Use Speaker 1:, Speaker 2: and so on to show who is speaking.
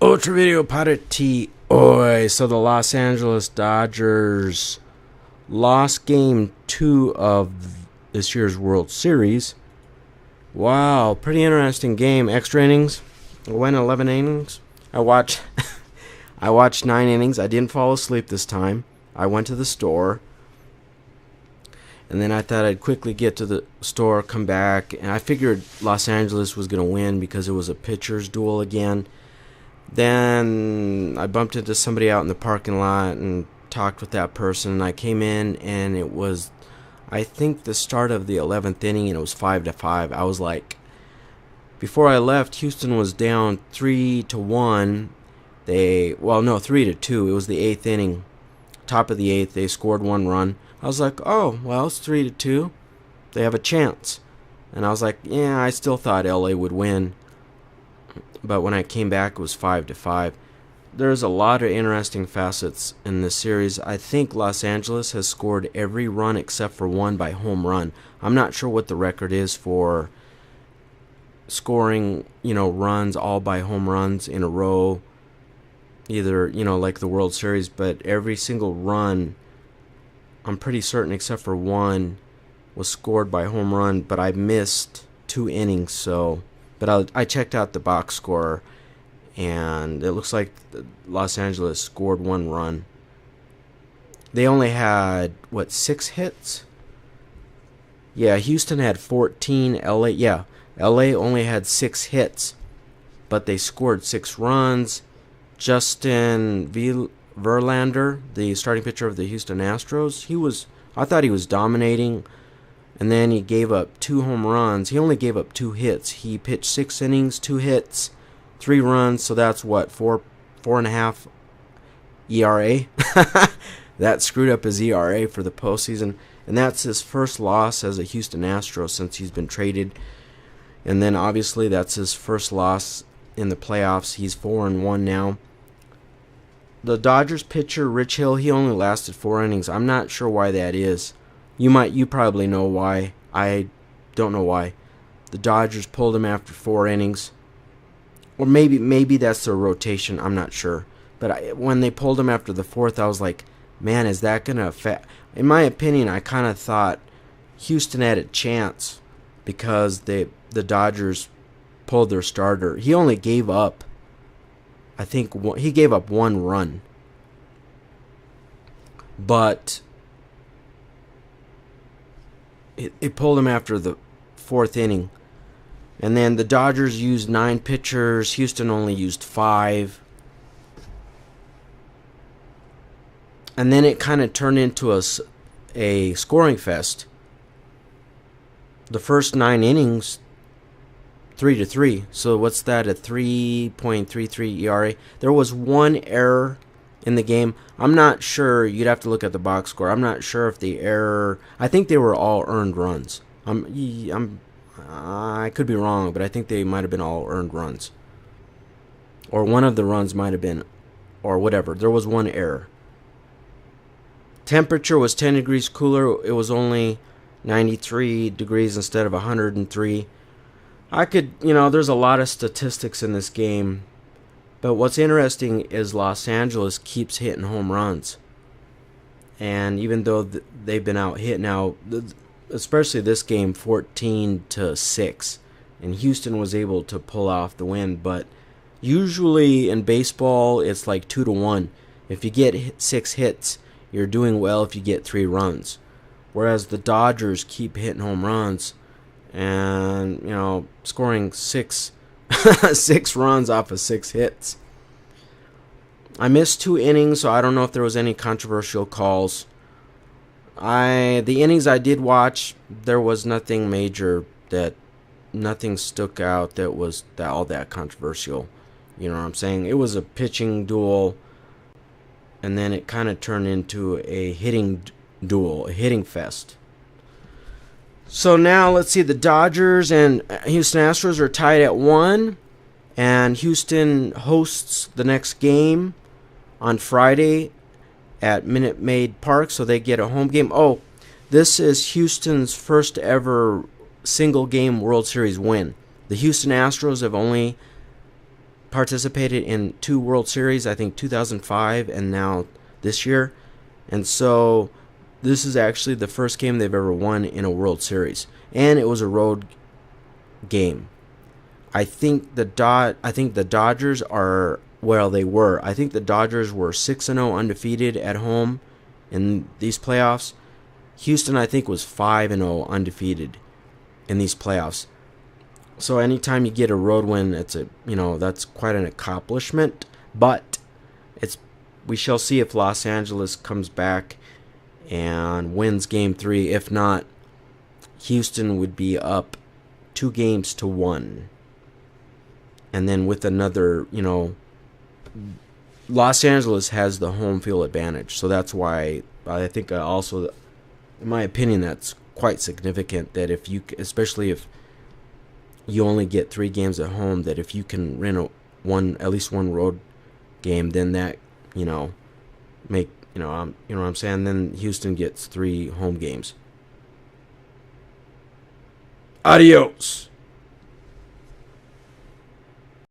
Speaker 1: Ultra Video Party. Oi. So the Los Angeles Dodgers lost game 2 of this year's World Series. Wow, pretty interesting game. Extra innings. I went 11 innings. I watched I watched 9 innings. I didn't fall asleep this time. I went to the store. And then I thought I'd quickly get to the store, come back, and I figured Los Angeles was going to win because it was a pitcher's duel again. Then I bumped into somebody out in the parking lot and talked with that person, and I came in, and it was, I think, the start of the 11th inning, and it was 5-5. I was like, before I left, Houston was down 3-1. 3-2. It was the 8th inning. Top of the 8th, they scored 1 run. I was like, oh, well, it's 3-2. They have a chance. And I was like, yeah, I still thought LA would win. But when I came back, it was 5-5. There's a lot of interesting facets in this series. I think Los Angeles has scored every run except for 1 by home run. I'm not sure what the record is for scoring, runs all by home runs in a row. Either, like the World Series, but every single run, I'm pretty certain except for 1, was scored by home run, but I missed 2 innings, so... But I checked out the box score, and it looks like Los Angeles scored 1 run. They only had, 6 hits? Yeah, Houston had 14. LA only had 6 hits, but they scored 6 runs. Justin Verlander, the starting pitcher of the Houston Astros, I thought he was dominating. And then he gave up 2 home runs. He only gave up 2 hits. He pitched 6 innings, 2 hits, 3 runs. So that's what, 4.5 ERA. That screwed up his ERA for the postseason. And that's his first loss as a Houston Astro since he's been traded. And then obviously that's his first loss in the playoffs. He's 4-1 now. The Dodgers pitcher, Rich Hill, he only lasted 4 innings. I'm not sure why that is. You probably know why. I don't know why. The Dodgers pulled him after 4 innings. Or maybe that's their rotation. I'm not sure. But when they pulled him after the 4th, I was like, man, is that going to affect... In my opinion, I kind of thought Houston had a chance because the Dodgers pulled their starter. He only gave up, I think, he gave up 1 run. But... It pulled him after the 4th inning. And then the Dodgers used 9 pitchers. Houston only used 5. And then it kind of turned into a scoring fest. The first 9 innings, 3-3. So what's that, a 3.33 ERA? There was 1 error in the game. I'm not sure. You'd have to look at the box score. I'm not sure if the error... I think they were all earned runs. I could be wrong, but I think they might have been all earned runs. Or one of the runs might have been... Or whatever. There was 1 error. Temperature was 10 degrees cooler. It was only 93 degrees instead of 103. There's a lot of statistics in this game. But what's interesting is Los Angeles keeps hitting home runs. And even though they've been out hit now, especially this game, 14-6. And Houston was able to pull off the win. But usually in baseball, it's like 2-1. If you get 6 hits, you're doing well if you get 3 runs. Whereas the Dodgers keep hitting home runs and, scoring 6 runs off of 6 hits. I missed 2 innings, so I don't know if there was any controversial calls. The innings I did watch, there was nothing major, nothing stuck out that was all that controversial. You know what I'm saying? It was a pitching duel, and then it kind of turned into a hitting duel, a hitting fest. So now let's see, the Dodgers and Houston Astros are tied at 1, and Houston hosts the next game on Friday at Minute Maid Park, so they get a home game. Oh, this is Houston's first ever single game World Series win. The Houston Astros have only participated in 2 World Series, I think 2005 and now this year. And so this is actually the first game they've ever won in a World Series. And it was a road game. I think the Dodgers are, well, they were. I think the Dodgers were 6-0 undefeated at home in these playoffs. Houston, I think, was 5-0 undefeated in these playoffs. So anytime you get a road win, that's quite an accomplishment. But we shall see if Los Angeles comes back and wins Game 3. If not, Houston would be up 2-1. And then with another, Los Angeles has the home field advantage. So that's why I think also, in my opinion, that's quite significant that especially if you only get 3 games at home, that if you can win at least one road game, then that, what I'm saying, then Houston gets 3 home games. Adios.